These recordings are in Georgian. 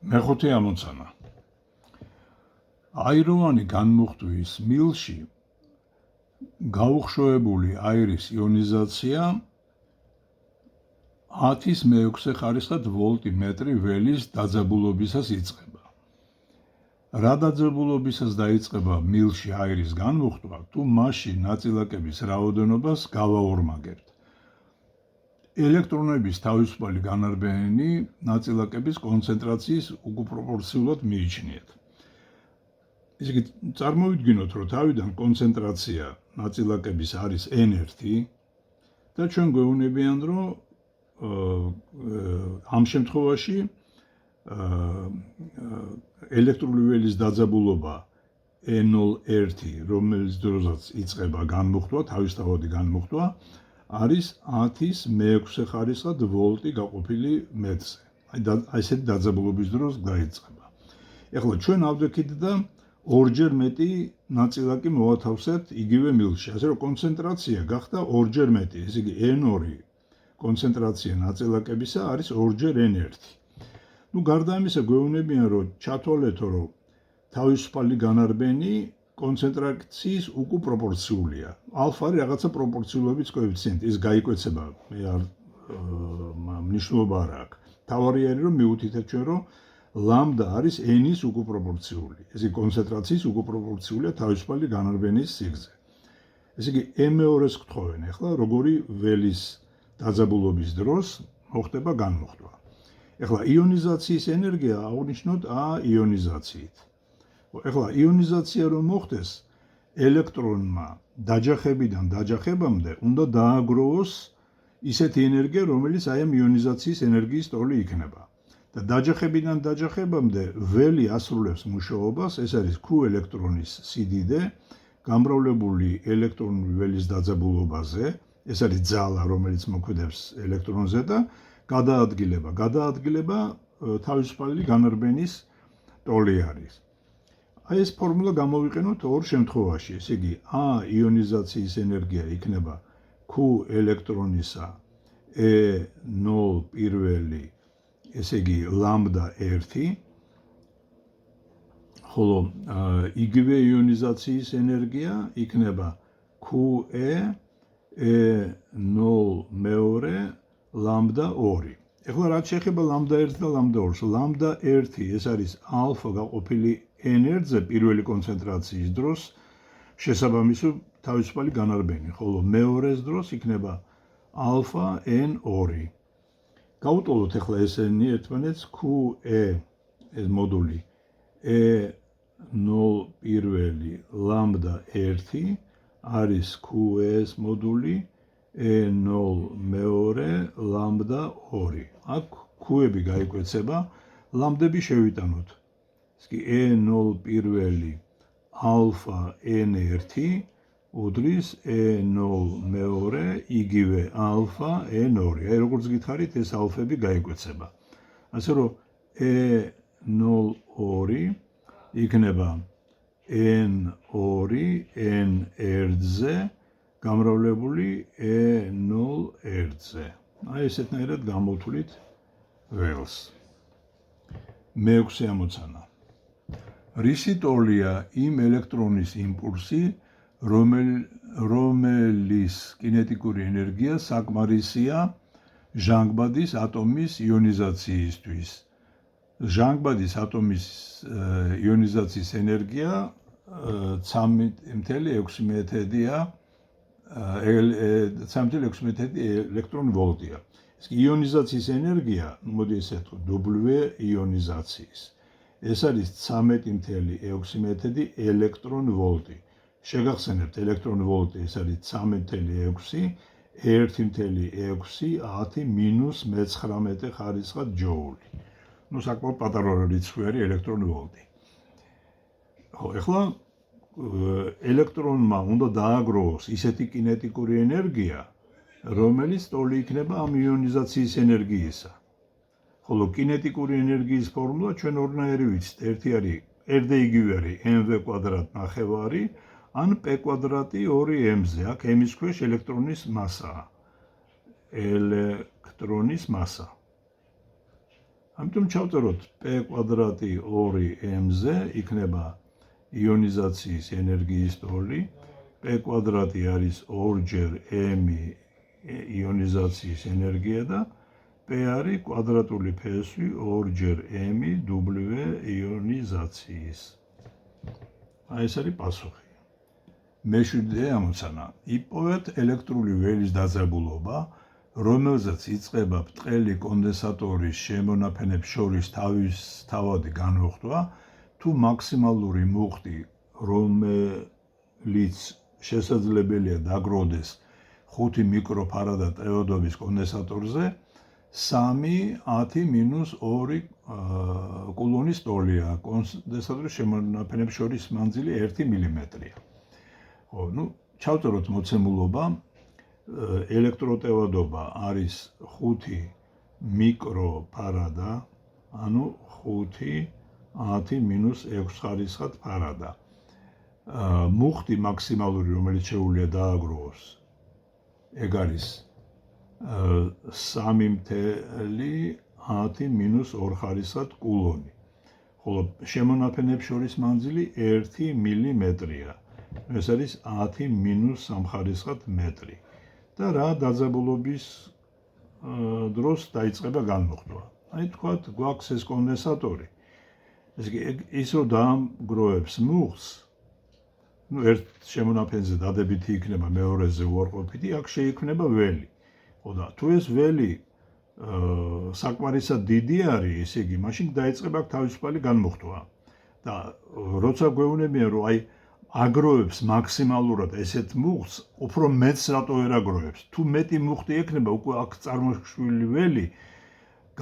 მეხუთე ამოცანა. აიროვანი განმუხტვის მილში გაუხშოებული აირის იონიზაცია 10-6 ხარისხად ვოლტი მეტრი ველის დაძაბულობისას იწყება. რა დაძაბულობისას დაიწყება მილში აირის განმუხტვა, თუ მასში ნაწილაკების რაოდენობას გავაორმაგებთ. ელექტრონების თავისუფალი განარბენი ნაწილაკების კონცენტრაციის უკუპროპორციულად მიიჩნიეთ. ისე იგი წარმოვიდგინოთ, რომ თავიდან კონცენტრაცია ნაწილაკების არის n1 და ჩვენ გვეუბნებიან, რომ ამ შემთხვევაში ელექტრული ველის დაძაბულობა n01, რომელიც დროსაც იწყება განმუხტვა, თავისთავადი განმუხტვა, არის 10-6 ხარისხად ვოლტი გაყოფილი მეტრზე. აი ესეთი დაძაბულობის დროს დაიწყება. ეხლა ჩვენ ავდექით და ორჯერ მეტი ნაწილაკი მოვათავსებთ იგივე მილში, ასე რომ კონცენტრაცია გახდა ორჯერ მეტი, ესე იგი n2 კონცენტრაცია ნაწილაკებისა არის ორჯერ n1. გარდა ამისა გვეუბნებიან, რომ ჩათვალეთო, რომ თავისუფალი განარბენი კონცენტრაციის უკუპროპორციულია. ალფა არის რაღაცა პროპორციულობის კოეფიციენტი, ის გაიკვეცება, მე არ მნიშვნელობა არ აქვს. თავარი არის, რომ მივუთითეთ ჩვენ, რომ ლამდა არის n-ის უკუპროპორციული. ესე იგი კონცენტრაციის უკუპროპორციულია თავისუფალი განარბენის სიგრძე. ესე იგი m2-ს გთხოვენ, ახლა როგორი ველის დაძაბულობის დროს მოხდება განმუხტვა. ახლა იონიზაციის ენერგია აღნიშნოთ A იონიზაციით. ახლა იონიზაცია რომ მოხდეს, ელექტრონმა დაჯახებიდან დაჯახებამდე უნდა დააგროვოს ისეთი ენერგია, რომელიც აი ამ იონიზაციის ენერგიის ტოლი იქნება. და დაჯახებიდან დაჯახებამდე ველი ასრულებს მუშაობას, ეს არის Q ელექტრონის სიდიდე, გამრავლებული ელექტრონული ველის დაძაბულობაზე, ეს არის ძალა, რომელიც მოქმედებს ელექტრონზე და გადაადგილება თავისუფალი განარბენის ტოლი არის. აი ეს ფორმულა გამოვიყენოთ ორ შემთხვევაში, ესე იგი A იონიზაციის ენერგია იქნება Q ელექტრონისა E0 პირველი, ესე იგი ლამდა 1, ხოლო იგივე იონიზაციის ენერგია იქნება QE E0 მეორე ლამდა 2. ეხლა რაც შეეხება ლამდა 1 და ლამდა 2-ს, ლამდა 1 ეს არის ალფა გაყოფილი n1-ზე პირველი კონცენტრაციის დროს შესაბამისი თავისუფალი განარბენი, ხოლო მეორეს დროს იქნება ალფა n2. გავუტოლოთ ახლა ესენი ერთმანეთს QE ეს მოდული E0 პირველი ლამდა 1 არის QE-s მოდული E0 მეორე ლამდა 2. აქ Q-ები გაიკვეცება, ლამდები შევიტანოთ. ისე E0 პირველი ალფა n1 უდრის E0 მეორე იგივე ალფა n2. აი როგორც გითხარით, ეს ალფები გაიკვეცება. ასე რომ E02 იქნება n2 n1-ზე გამრავლებული E01-ზე. აი ესეთნაირად გამოვთვლით ველს. მეექვსე ამოცანა. რისი ტოლია იმ ელექტრონის იმპულსი, რომელის კინეტიკური ენერგია საკმარისია ჟანგბადის ატომის იონიზაციისთვის. ჟანგბადის ატომის იონიზაციის ენერგია 3.6 ელექტრონ ვოლტია. იონიზაციის ენერგია, მოდი ესე ვთქვათ, W იონიზაციის. ეს არის 13.6 ელექტრონ ვოლტი. შეგახსენებთ, ელექტრონ ვოლტი ეს არის 3.6 1.6 10-19 ხარისხად ჯოული. საკმაოდ პატარა რიცხვი არის ელექტრონ ვოლტი. ხო, ახლა ელექტრონმა უნდა დააგროვოს ისეთი კინეტიკური ენერგია, რომელიც ტოლი იქნება ამ იონიზაციის ენერგიისა. ხოლო კინეტიკური ენერგიის ფორმულა ჩვენ ორნაირი ვიცით. ერთი არის R და იგივე არის mv კვადრატ ნახევარი ან p კვადრატი 2m-ზე. აქ m-ის ქვეშ ელექტრონის მასაა. ამიტომ ჩავწეროთ p კვადრატი 2m-ზე იქნება იონიზაციის ენერგიის ტოლი, p კვადრატი არის 2-ჯერ m იონიზაციის ენერგია და p არის კვადრატული ფესვი 2-ჯერ m w იონიზაციის. აი ეს არის პასუხი. მეშვიდე ამოცანა. იპოვეთ ელექტრული ველის დაძაბულობა, რომელზეც იწყება ბრტყელი კონდენსატორის შემონაფენებს შორის თავისთავადი განუხტვა, თუ მაქსიმალური მუხტი, რომელიც შესაძლებელია დაგროვდეს 5 მიკროფარადად ტევადობის კონდენსატორზე, 3-10-2 კულონის ტოლია. კონდენსატორის შემონაფენებს შორის მანძილი 1 მილიმეტრია. ჩავწეროთ მოცემულობა. ელექტროტევადობა არის 5 მიკროფარადა, ანუ 5-10-6 ხარისხად ფარადა. მუხტი მაქსიმალური, რომელიც შეუძლია დააგროვოს, ეგ არის 3-10-2 ხარისხად კულონი. ხოლო შემონაფენებს შორის მანძილი 1 მილიმეტრია. ეს არის 10-3 ხარისხად მეტრი. და რა დაძაბულობის დროს დაიწყება განმუხტვა. აი თქვათ, გვაქვს ეს კონდენსატორი. ის რომ დაამგროვებს მუხტს, ერთ შემონაფენზე დადებითი იქნება, მეორეზე უარყოფითი, აქ შეიქმნება ველი. და თუ ეს ველი საკმარისად დიდი არის, ესე იგი, მაშინ დაიწყება თავისუფალი განმუხტვა. და როცა გვეუბნებიან, რომ აი აგროვებს მაქსიმალურად ესეთ მუხტს, უფრო მეტს რატო ვერ აგროვებს? თუ მეტი მუხტი ექნება, უკვე აქ წარმოქმნილი ველი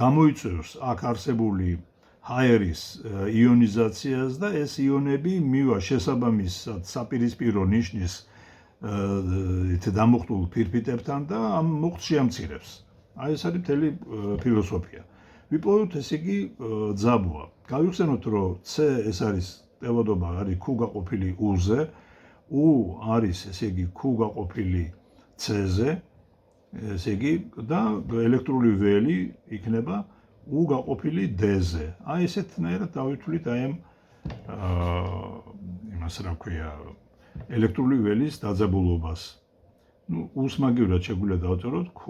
გამოიწვევს აქ არსებული ჰაერის იონიზაციას და ეს იონები მივა შესაბამისად საპირისპირო ნიშნის დამუხტულ ფირფიტებთან და ამ მუხტს შეამცირებს. აი ეს არის მთელი ფილოსოფია. ვიპოვოთ ესე იგი ძაბვა. გავიხსენოთ, რომ c ეს არის ტევადობა არის q გაყოფილი u-ზე, u არის ესე იგი q გაყოფილი c-ზე, ესე იგი და ელექტრული ველი იქნება u გაყოფილი d-ზე. აი ესეთნაირად დავითვლით აი ამ იმას რა ქვია ელექტრული ველის დაძაბულობას. u-ს მაგივრად შეგვიძლია დავწეროთ q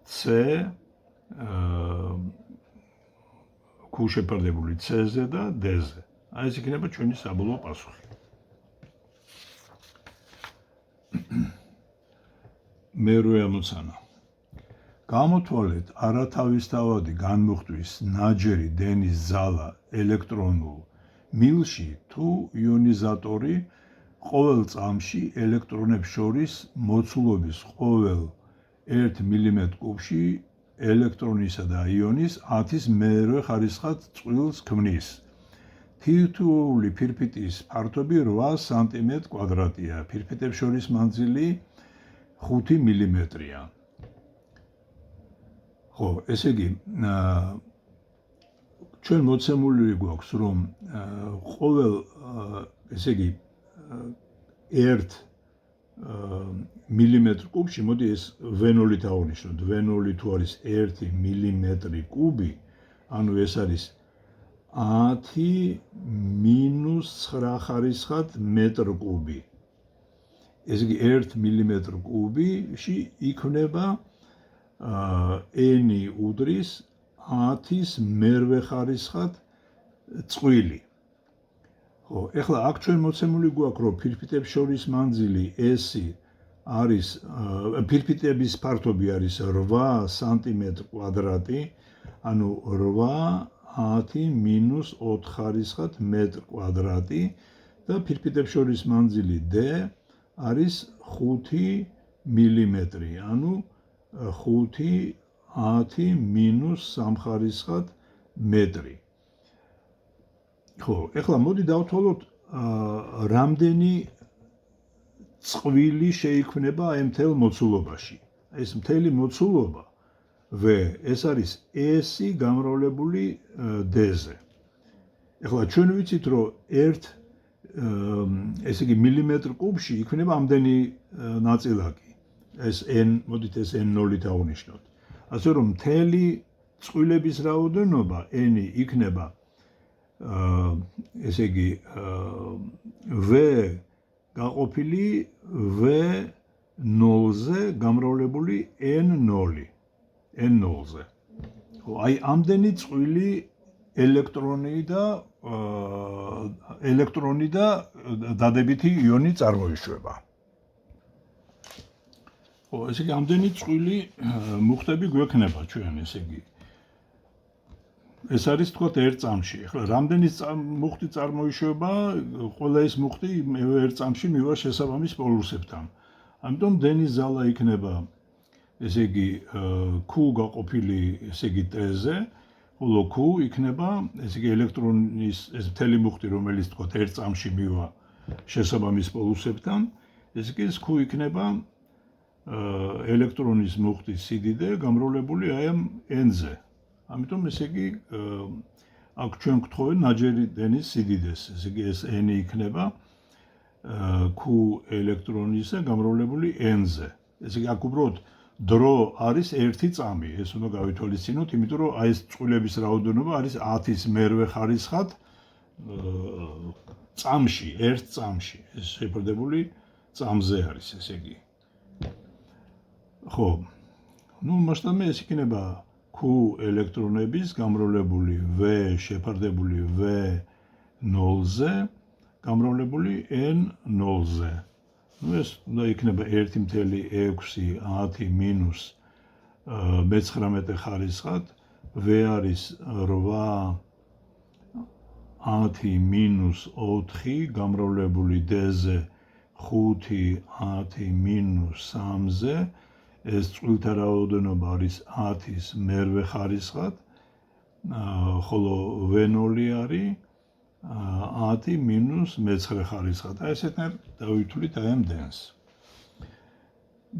c q შეფარდებული c-ზე და d-ზე. აი ეს იქნება ჩვენი საბოლოო პასუხი. მერვე ამოცანა. გამოთვალეთ არათავისთავადი განმუხტვის ნაჯერი დენის ძალა ელექტრონულ მილში თუ იონიზატორი ყოველ წამში ელექტრონებს შორის მოცულობის ყოველ 1 მილიმეტრ-კუბში ელექტრონისა და იონის 10-ის მერვე ხარისხად წყვილს ქმნის. თითოეული ფირფიტის ფართობი 8 სანტიმეტრ-კვადრატია. ფირფიტებს შორის მანძილი 5 მილიმეტრია. ხო, ესე იგი, ჩვენ მოცემული გვაქვს, რომ ყოველ, ესე იგი, 1 მილიმეტრ-კუბში, მოდი ეს V0-ით ავნიშნოთ. V0 თუ არის 1 მილიმეტრი კუბი, ანუ ეს არის 10-9 ხარისხად მეტр კუბი. ესე იგი 1 მილიმეტრ კუბში იქნება n უდრის 10-ის მერვე ხარისხად წყვილი. ხო, ეხლა აქ ჩვენ მოცემული გვაქვს, რომ ფირფიტებს შორის მანძილი s არის ფირფიტების ფართობი არის 8 სანტიმეტრ-კვადრატი, ანუ 8-10-4 ხარისხად მეტр-კვადრატი და ფირფიტებს შორის მანძილი d არის 5 მილიმეტრი, ანუ 5-10-3 ხარისხად მეტრი. ხო, ეხლა მოდი დავთვალოთ რამდენი წყვილი შეიქმნება აი მთელ მოცულობაში. ეს მთელი მოცულობა V ეს არის S გამრავლებული D-ზე. ეხლა ჩვენ ვიცით, რომ 1 ესე იგი მილიმეტრ კუბში იქნება ამდენი ნაწილაკი. ეს n, მოდით ეს n0-ით ავნიშნოთ. ასე რომ მთელი წყვილების რაოდენობა n იქნება ესე იგი v გაყოფილი v0-ზე გამრავლებული n0-ზე. აი ამდენი წყვილი ელექტრონი და დადებითი იონი წარმოიშვება. ხო, ესე იგი ამდენი წყვილი მუხტები გვექნება ჩვენ, ესე იგი. ეს არის თქო ერთ წამში. ახლა რამდენი მუხტი წარმოიშვება, ყველა ეს მუხტი ერთ წამში მივა შესაბამის პოლუსებთან. ამიტომ დენის ზალა იქნება ესე იგი Q გაყოფილი ესე იგი T-ზე, ხოლო Q იქნება ესე იგი ელექტრონის ეს მთელი მუხტი, რომელიც თქო ერთ წამში მივა შესაბამის პოლუსებთან, ესე იგი Q იქნება ელექტრონის მუხტის სიდიდე გამრავლებული აი ამ n-ზე. ამიტომ ესე იგი აქ ჩვენ გვთხოვენ ნაჯერი დენის სიდიდეს, ესე იგი ეს n იქნება Q ელექტრონისა გამრავლებული n-ზე. ესე იგი აქ უბრალოდ დრო არის ერთი წამი, ეს უნდა გავითვალისწინოთ, იმიტომ რომ აი ეს წყვილების რაოდენობა არის 10-ის მერვე ხარისხად წამში, ერთ წამში. ეს შეფარდებული წამზე არის, ესე იგი. ხო. ნუ მასშტაბი ეს იქნება Q ელექტრონების გამრავლებული V შეფარდებული V0-ზე გამრავლებული N0-ზე. ნუ ეს უნდა იქნება 1.6 მინუს 19 ხარისხად, V არის 8 მინუს 4 გამრავლებული D-ზე 5 მინუს 3-ზე. ეს წყვილთა რაოდენობა არის 10-ის მერვე ხარისხად, ხოლო V0 არის 10 მინუს მე-9 ხარისხად. აი ესეთნაირად დავითვლით აი ამ დენს.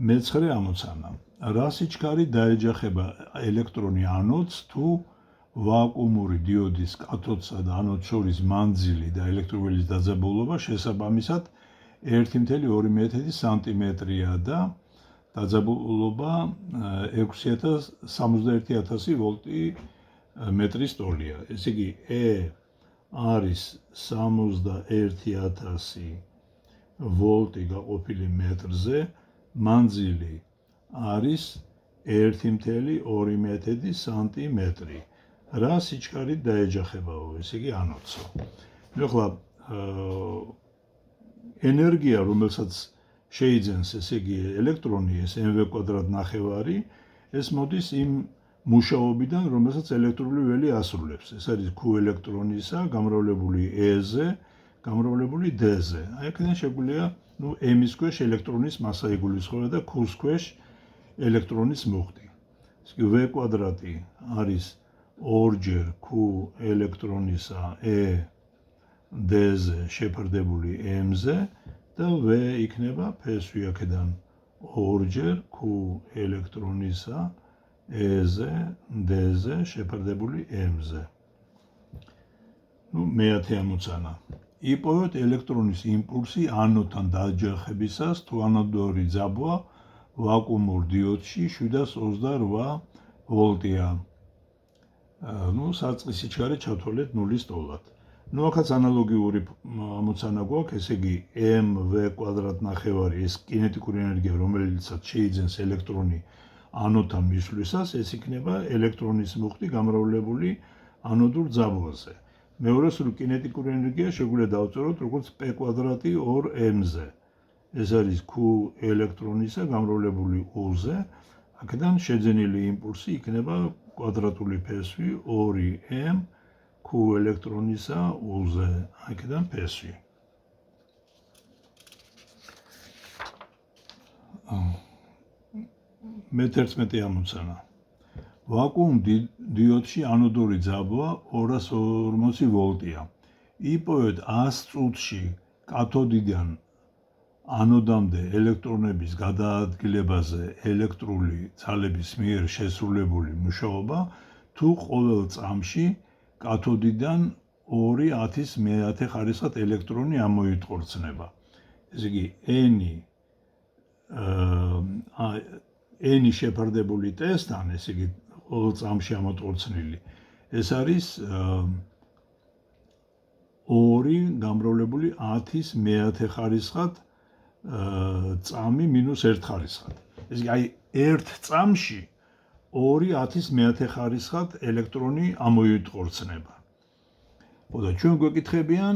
მე-9 ამოცანა. რა სიჩქარე დაეჯახება ელექტრონი ანოდს თუ ვაკუუმური დიოდის კათოდსა და ანოდს შორის მანძილი და ელექტროველის დაძაბულობა შესაბამისად 1.2 სანტიმეტრია და დაძაბულობა 61,000 ვოლტი მეტრის ტოლია. ესე იგი E არის 61,000 ვოლტი გაყოფილი მეტრზე, მანძილი არის 1.2 სანტიმეტრი. რა სიჩქარით დაეჯახებაო, ესე იგი ანოდსო. ახლა ენერგია, რომელსაც შეიძენს ესე იგი ელექტრონი, ეს mv²-ნახევარი, ეს მოდის იმ მუშაობიდან, რომელსაც ელექტრული ველი ასრულებს. ეს არის Q ელექტრონისა გამრავლებული E-ზე, გამრავლებული D-ზე. აი აქედან შეგვიძლია, ნუ m-ის ქვეშ ელექტრონის მასა იგულისხმება და Q-ს ქვეშ ელექტრონის მუხტი. ეს იგი V² არის 2ჯერ Q ელექტრონისა E D-ზე შეფარდებული m-ზე და V იქნება ფესვი აქედან 2ჯერ Q ელექტრონისა E-ზე, D-ზე შეფარდებული m-ზე. ნუ მე-10 ამოცანა. იპოვეთ ელექტრონის იმპულსი ანოდთან დაჯახებისას თუ ანოდური ძაბვა ვაკუუმურ დიოდში 728 ვოლტია. ნუ საწყის სიჩქარე ჩათვალეთ 0-ის ტოლად. ნუ აქაც ანალოგიური ამოცანა გვაქვს, ესე იგი mv²-ნახევარი ეს კინეტიკური ენერგია, რომელიცაც შეიძენს ელექტრონი ანოდთან მისვლისას, ეს იქნება ელექტრონის მუხტი გამრავლებული ანოდურ ძაბვაზე. მეორე სრულ კინეტიკური ენერგია შეგვიძლია დავწეროთ როგორც p²2m-ზე. ეს არის Q ელექტრონისა გამრავლებული U-ზე. აქედან შეძენილი იმპულსი იქნება კვადრატული ფესვი 2m Q ელექტრონისა U-ზე. აქედან ფესვი. მე-11 ამოცანა. ვაკუუმ დიოდში ანოდური ძაბვა 240 ვოლტია. იპოვეთ 100 წუთში კათოდიდან ანოდამდე ელექტრონების გადაადგილებაზე ელექტრული ძალების მიერ შესრულებული მუშაობა, თუ ყოველ წამში კათოდიდან 2/10-ის მე-10 ხარისხად ელექტრონი ამოიტყორცნება. ესე იგი n შეფარდებული T-სთან, ესე იგი ყოველ წამში ამოტყორცნილი. ეს არის 2 გამრავლებული 10-ის მეათე ხარისხად წამი მინუს 1 ხარისხად. ეს იგი აი ერთ წამში 2 10-ის მეათე ხარისხად ელექტრონი ამოიტყორცნება. ხო და ჩვენ გვეკითხებიან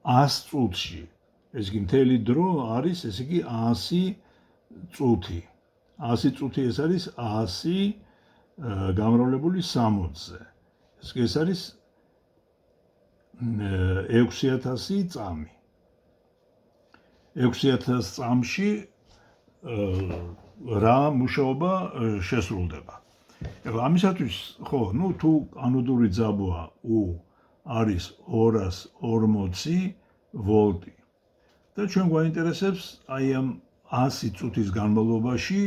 100 წუთში. ეს იგი მთელი დრო არის, ესე იგი 100 წუთი. 100 წუთი ეს არის 100 გამრავლებული 60-ზე. ეს არის 6000 წამი. 6000 წამში რა მუშაობა შესრულდება. ეხლა ამისათვის ხო, თუ ანოდური ძაბვა U არის 240 ვოლტი. და ჩვენ გვაინტერესებს აი ამ 100 წუთის განმავლობაში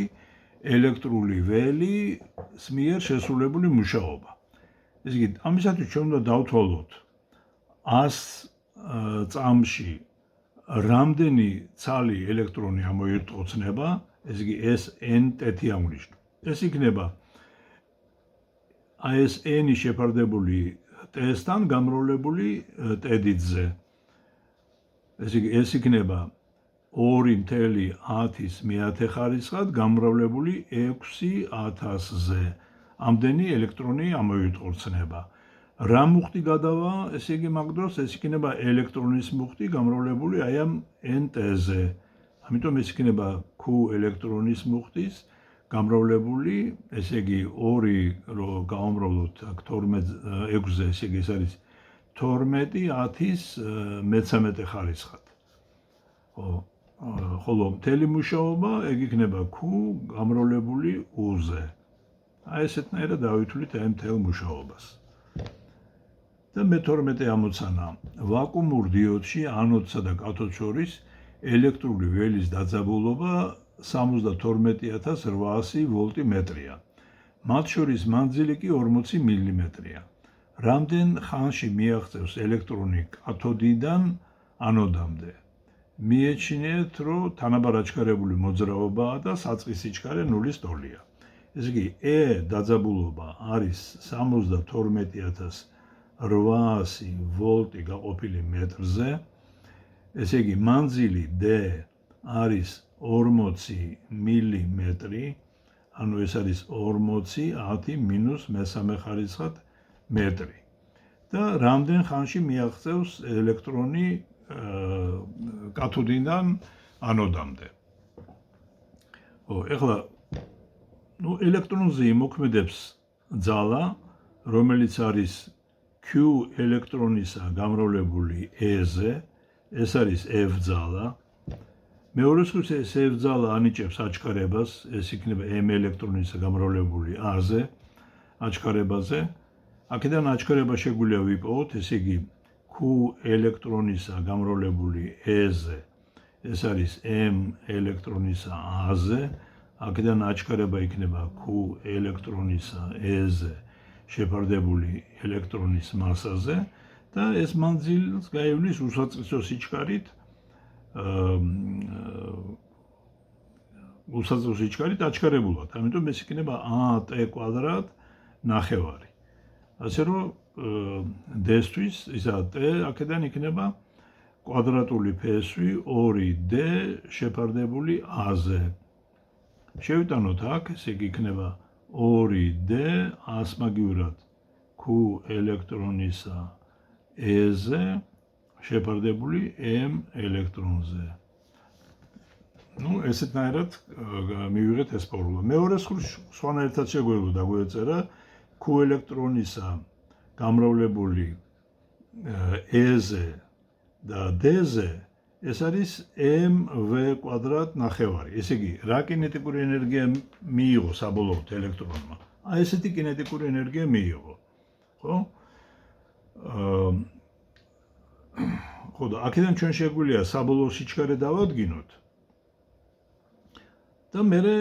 ელექტრული ველის მიერ შესრულებული მუშაობა. ეს იგი ამისათვის ჩვენ უნდა დავთვალოთ 100 წამში რამდენი ცალი ელექტრონი ამოიტყორცნება, ეს იგი ეს n-ტეთი აღნიშნო. ეს იქნება ეს n-ი შეფარდებული t-სთან გამრავლებული t-დიდზე. ეს იქნება 2.10-ის მეათე ხარისხად გამრავლებული 6000-ზე. ამდენი ელექტრონი ამოიტყორცნება. რა მუხტი გადავა, ესე იგი მაგ დროს ეს იქნება ელექტრონის მუხტი გამრავლებული აი ამ n-ტ-ზე. ამიტომ ეს იქნება q ელექტრონის მუხტის გამრავლებული, ესე იგი 2 რო გავამრავლოთ აქ 6-ზე, ესე იგი ეს არის 12.10-ის მე-13 ხარისხად. ხოლო მთელი მუშაობა ეგ იქნება q გამრავლებული u-ზე. აი ესეთნაირად დავითვლით ამ მთელ მუშაობას. და მე-12 ამოცანა. ვაკუუმურ დიოდში ანოდსა და კათოდს შორის ელექტრული ველის დაძაბულობა 72800 ვოლტი მეტრია. მათ შორის მანძილი კი 40 მილიმეტრია. რამდენ ხანში მიაღწევს ელექტრონი კათოდიდან ანოდამდე? მიეჩნიეთ, რომ თანაბარ აჩქარებული მოძრაობაა და საწყის სიჩქარე 0-ის ტოლია. ეს იგი E დაძაბულობა არის 72800 ვოლტი გაყოფილი მეტრზე. ესე იგი მანძილი D არის 40 მილიმეტრი, ანუ ეს არის 40 10 მინუს მე-3 ხარისხად მეტრი. და რამდენ ხანში მიაღწევს ელექტრონი კათოდიდან ანოდამდე. ეხლა ელექტრონზე იმოქმედებს ძალა, რომელიც არის Q ელექტრონისა გამრავლებული E-ზე, ეს არის F ძალა. მეორე მხრივ ეს F ძალა ანიჭებს აჩქარებას, ეს იქნება M ელექტრონისა გამრავლებული A-ზე, აჩქარებაზე. აქედან აჩქარება შეგვიძლია ვიპოვოთ, ესე იგი Q ელექტრონისა გამრავლებული E-ზე, ეს არის M ელექტრონისა A-ზე. აქედან აჩქარება იქნება Q ელექტრონისა E-ზე შეფარდებული ელექტრონის მასაზე და ეს მანძილს გაივლის უსაწყისო სიჩქარით აჩქარებულად. ამიტომ ეს იქნება AT კვადრატ ნახევარი. ასე რომ D-თვის ისა T აქედან იქნება კვადრატული ფესვი 2D შეფარდებული A-ზე. შევიტანოთ აქ, ესე იგი იქნება 2D ასმაგივრად Q ელექტრონისა E-ზე შეფარდებული M ელექტრონზე. ესეთნაირად მივიღეთ ეს ფორმულა. მეორე სხვანაირად შეგვეძლო დაგვეწერა Q ელექტრონისა გამრავლებული E-ზე და D-ზე ეს არის mv კვადრატ ნახევარი. ესე იგი, რა კინეტიკური ენერგია მიიღო საბოლოოდ ელექტრონმა? აი ესეთი კინეტიკური ენერგია მიიღო. ხო? ხო და აქედან ჩვენ შეგვიძლია საბოლოო სიჩქარე დავადგინოთ. და მერე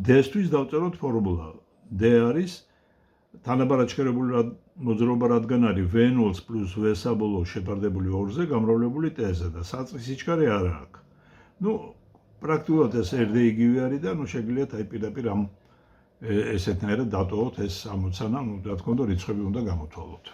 D-თვის დავწეროთ ფორმულა. D არის თანაბარ აჩქარებული მოძრაობა რადგან არის V0 პლუს V საბოლოო შეფარდებული 2-ზე გამრავლებული T-ზე და საწყის სიჩქარე არა აქვს. პრაქტიკულად ეს ერთ და იგივე არის და ნუ შეგიძლიათ აი პირდაპირ ამ ესეთნაირად დატოვოთ ეს ამოცანა, ნუ რა თქმა უნდა რიცხვები უნდა გამოთვალოთ.